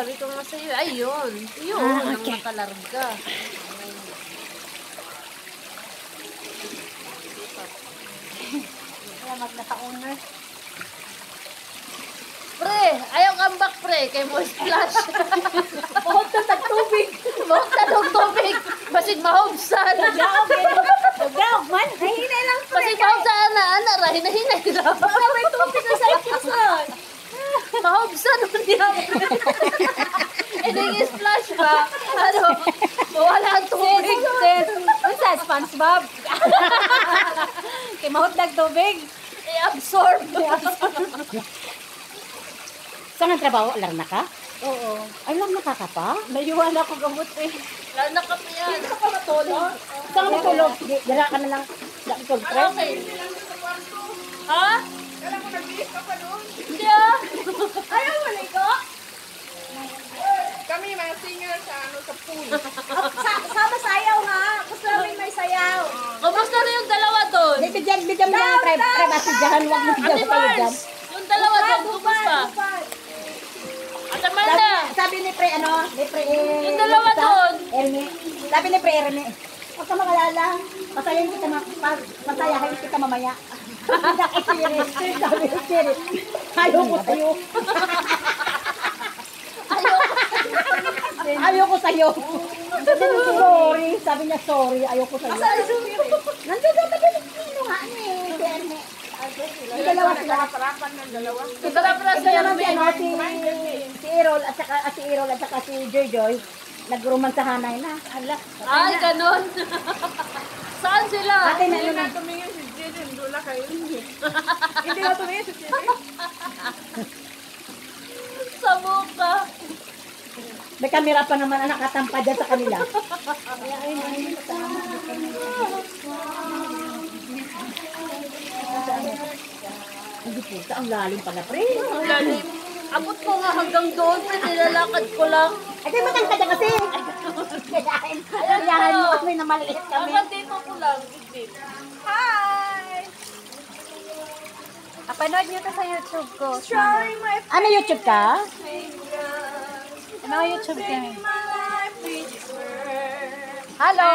sabi ko nga sa'yo, ayun. Yun, ang okay. nakalarga. Salamat na sa owner. Pre, ayaw kang back, pre. Kay mo splash. Mahot na sa tubig. Mahot na ng tubig. Basig mahobsan. Huwag man. Ay, hinay lang. Basig mahobsan na, ana, rahin-hinay lang. Baka may tubig na sa lakisan. Mahobsan nun yan. Hindi splash ba? Ano? Mawala ang tubig. Ano sa SpongeBob? Kay mahot na tubig. I-absorb. Saan ang trabaho? Alarm na ka? Oo. Ay, alarm na ka pa? Naiwan ako gamot eh. Lalo na kami yan. Hindi ka pa matulog? Saan ka matulog? Dala ka na lang. Laptop, pre. Okay. Ha? Kala mo nag-iis ka pa doon. Hindi ah. Ayaw mo na ito? Kami mga singer sa pool. Sama sayaw nga. Gusto namin may sayaw. Kamusta na yung dalawa doon? Dito dyan, bigyan mo lang privacy dyan. Huwag mo Ate bigyan kayo dyan. Mars, yung dalawa doon, kumusta? Ate Marla, Sabi ni Pre, yung dalawa doon. Ermi. Sabi ni Pre, Ermi. Huwag ka magalala. Pasayahin kita, pasayahin kita mamaya. Sabi ni Siri. Ayaw ko sa'yo. Ayaw ko sa'yo. Sorry. Sabi niya, sorry. Ayaw ko sa'yo. Nandun daw tabi ng kino nga ni Ermi. Yung dalawa sila. Sarapan ng dalawa. Ito na pala Ito si naman si, Erwin. si Errol at saka si Joy nagromansahanay na. Hala. Ay, ganun. Saan sila? Ate na Hindi yun. na tumingin si Jidin. Dula kayo. Hindi na tumingin si Jidin. Sa mukha. May kamera pa naman ang nakatampa dyan sa kanila. Hindi po, ang lalim pala, pre. Ang lalim. Abot ko nga hanggang doon, pre. Nilalakad ko lang. Ay, kayo matangka dyan kasi. Kailangan mo kasi na maliit kami. Hanggang dito ko lang. Gigit. Hi! Panood nyo to sa YouTube ko. Try my Ano YouTube ka? fingers. Ano YouTube ka? My life is Hello!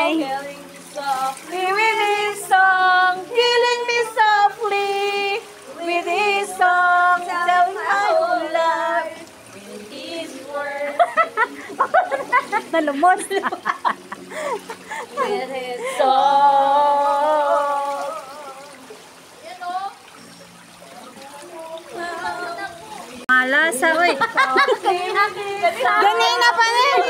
killing me softly with this song. Killing me softly with this song. Telling my whole life with these words. Nalumos. With his song. Yan o. Malasa, oy. Ganina pa rin.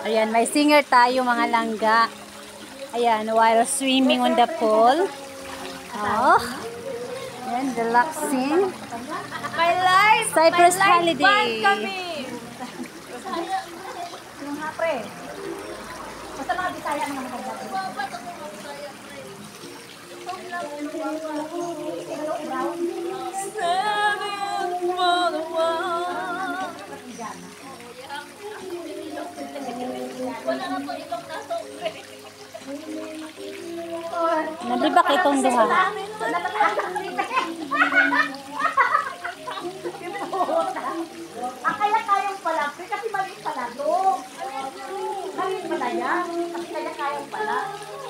Ayan, may singer tayo mga langga. Ayan, while swimming on the pool. Oh. Ayan, relaxing. My life, Cyprus my life holiday. band kami. Yung hapre. Basta mga bisaya mga maganda. Standing for the one. Nalibak itong duha. Kaya kayang pala, kasi maliit pala to. Maliit pala yan, kasi kaya kayang pala.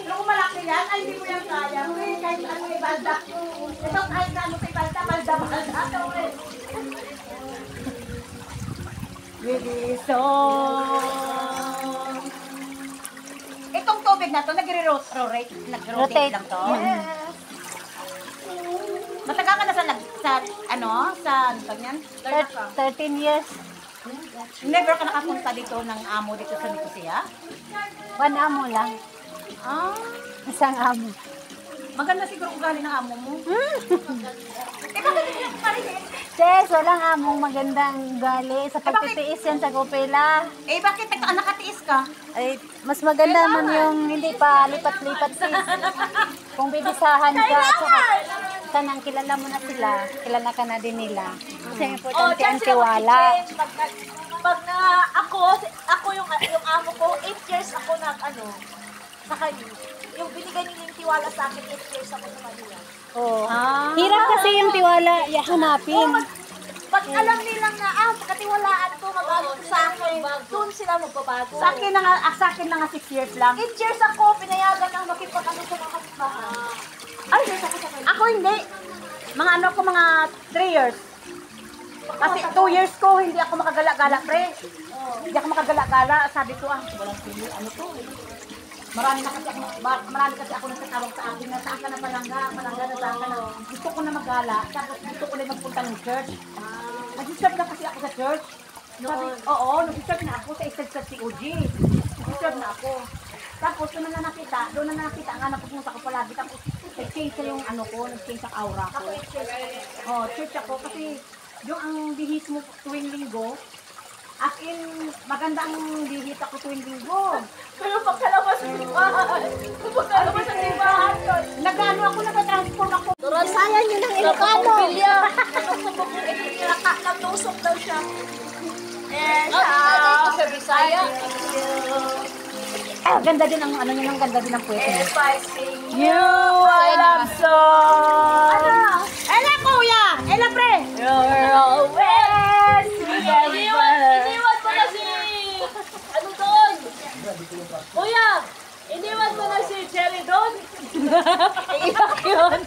Pero kung malaki yan, ay hindi mo yan kaya. Kahit ano may balda. Ito kahit na ano may balda. With song. Itong tubig na to, nagre-rotate lang to. Yes. Matagal ka na sa yan? 13 years. Never ka nakapunta dito ng amo dito sa Nicosia? One amo lang. Ah, Isang amo. maganda siguro ugali ng amo mo. Ches, walang among magandang ugali. Sa pagtitiis yan sa kupila. Eh, bakit nakatiis ka? Ay, mas maganda man yung hindi pa lipat-lipat sis. Kung bibisahan ka, at saka kanang kilala mo na sila, kilala ka na din nila. Kasi importante ang tiwala. Pag ako yung amo ko, 8 years ako sa kanila. Yung binigay nila yung tiwala sa akin, 8 years ako sa kanila. Oo. Ah, Hirap kasi yung tiwala, hanapin. Pag alam nilang na, pagkatiwalaan to, mag-agot sa akin, doon sila magbabago. Sa akin na nga 6 years lang. 8 years ako, pinayagan ng makipag-ano sa mga kapitbahay. Ay, Ako hindi. Mga ano ko, mga 3 years. Kasi 2 years ko, hindi ako makagala-gala, pre. Hindi ako makagala-gala. Sabi ko, walang pili. Ano to? Marami kasi ako nagtatawag sa akin na saan ka na palangga na saan ka na. Gusto ko na magala. Tapos gusto ko na magpunta ng church. Nag-serve na kasi ako sa church. Sabi, oo, nag-serve na ako sa isang sa COG. Nag-serve na ako. Tapos doon na nakita nga napupunta ko palagi. Tapos nag-change yung ano ko, nag-change ang aura ko. Church ako kasi yung ang bihis mo tuwing linggo, as in, maganda ang bihis ako tuwing linggo. pero pagkalabas ng simbahan, Nag-ano ako, nag-transform ako. Sayang yun ang Ilocano. Natusok daw siya. Sa Bisaya. Ganda din ang ano niya, ang ganda din ang puwete niya. You, I love so. Ano? Ela kuya! Ela pre! You're always Iniwan mo na si... Ano doon? Kuya! Iniwan mo na si Cherry doon? iyak yun.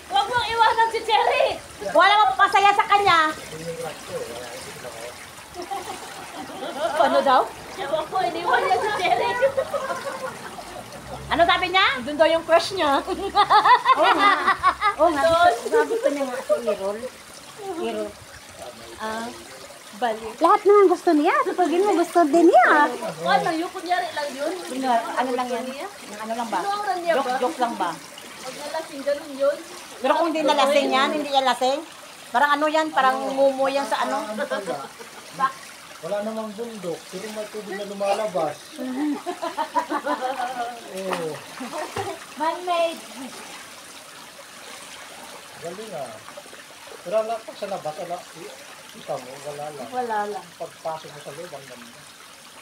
Huwag mong iwanan si Cherry! Wala mapapasaya sa kanya. Ano daw? Ewan ko, iniwan niya si Cherry. Ano sabi niya? Doon daw yung crush niya. Oo nga. Gusto niya nga si Irol. Irol. Bali. Lahat naman gusto niya. Sabihin mo, gusto din niya. Ano, yung kunyari lang yun? Ano lang yan? Yung ano lang ba? Inuuran niya ba? Joke lang ba? Pag nalasing, ganun yun. Pero kung hindi nalasing yan, hindi yan lasing. Parang ano yan, parang mumo yan sa ano. Wala namang bundok, pero may tubig na lumalabas. Oo, Man-made. galing ah. Pero wala pag sa labas, kita mo, wala lang. Wala lang. Pagpasok mo sa loob, ang ganda.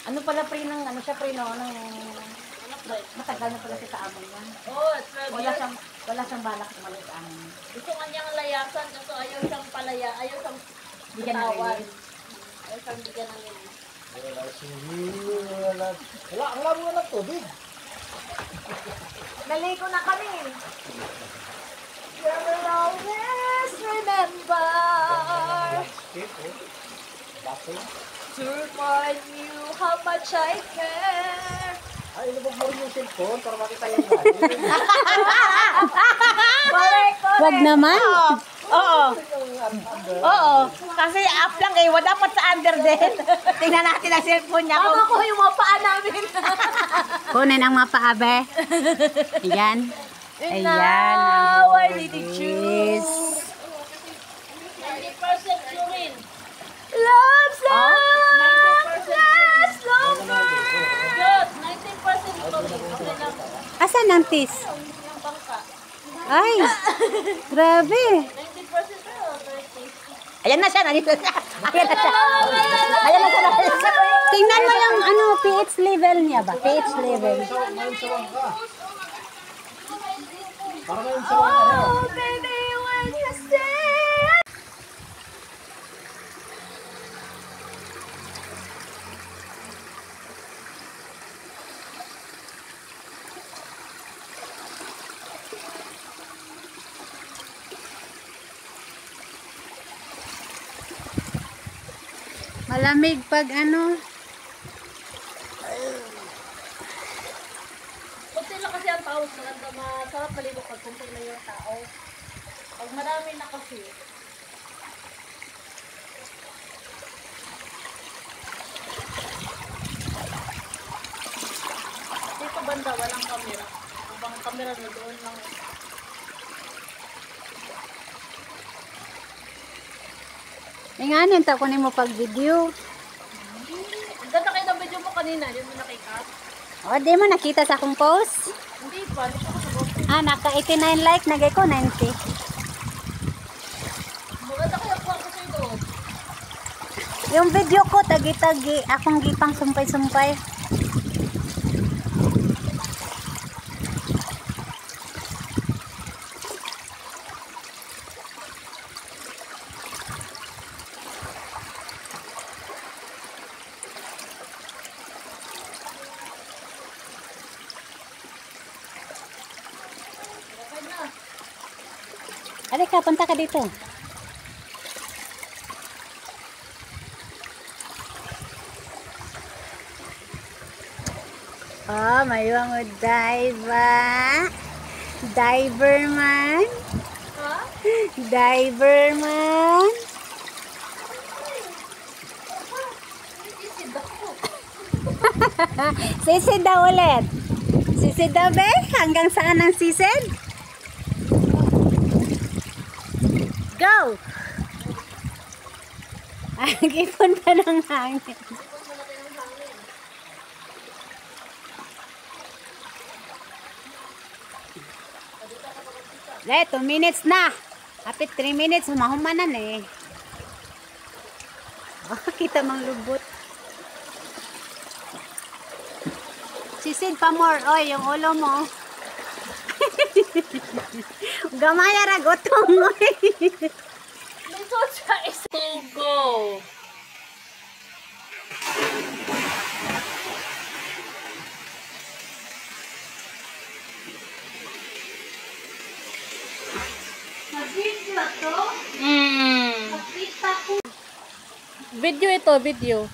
Ano pala pre ng ano siya pre no? Matagal na pala siya sa amin yan. Oh, 12 Wala years. siyang balak umalis sa amin. Gusto nga niyang layasan kasi ayaw siyang palaya, ayaw siyang Bigyan ng bitawan. release. Ayaw siyang bigyan ng release. Wala sihir, wala, ang laro na ng tubig. Naligo na kami. You will always remember Landscape, oh. Bato. to remind you how much I care. Ay, ilubog mo rin yung cellphone para makita yung lalim. Correct. Wag naman. Oo. Oo. Kasi up lang eh. Wala dapat sa under din. Tingnan natin ang cellphone niya. Tama ko yung mga paa namin. Kunin ang mapaabe. Ayan. And Ayan. now I ang need to bugis. choose. 90% chlorine. Love, Good, 90% chlorine. Okay lang. Asan ang tis? Yung bangka. Ay, grabe. 90% pero 30. Ayan na siya. Nandito siya. Ayan na siya. Ayan na siya. Tingnan mo yung pH level niya ba? pH level. Ngayon sawang ka. Para ngayon sawang ka na. Oh, baby, when you say Malamig pag ano. Kunti lang kasi ang tao, masarap maligo pag kunti lang yung tao. Pag marami na kasi, dito banda, walang camera. Ang camera na doon lang. Inganin ta kunin mo pag video. Ang ganda kayo ng video mo kanina, yun mo nakita. O, di mo nakita sa akong post? Hindi pa, hindi pa ako sagot. Naka 89 like, nagay ko 90. Maganda kaya po ako sa'yo doon. Yung video ko, tagi-tagi, akong gipang sumpay-sumpay. Halika, punta ka dito. Oh, may mga diver. Diver man. Diver man. Sisid daw ulit. Sisid daw, be? Hanggang saan ang sisid? Go! Ang ipon pa ng hangin. Eh, 2 minutes na. Kapit 3 minutes, humahumanan eh. Oh, kita mang lubot. Sisid pa more. Oy, yung ulo mo. Gamaya ra gotong. Dito siya is to go. Mag-video to? Makita ko. Video ito, video.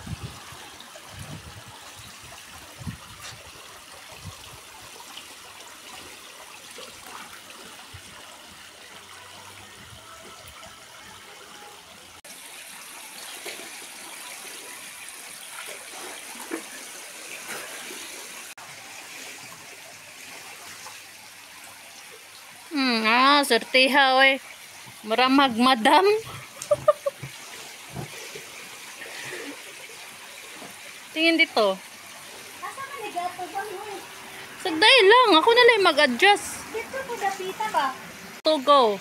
Sortiha oy. Maramag madam. Tingin dito. Asa ka nagato ba mo? Sagday lang, ako na lang mag-adjust. Dito po dapita ba? To go.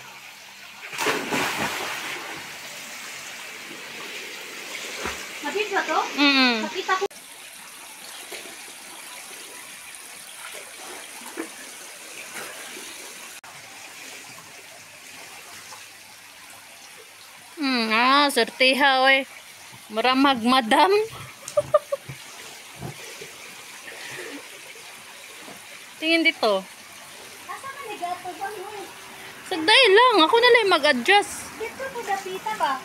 Mag-video to? Makita ko. Sortiha oy. Maramag madam. Tingin dito. Asa ka nagato ba mo? Sagday lang, ako na lang mag-adjust. Dito po dapita ba?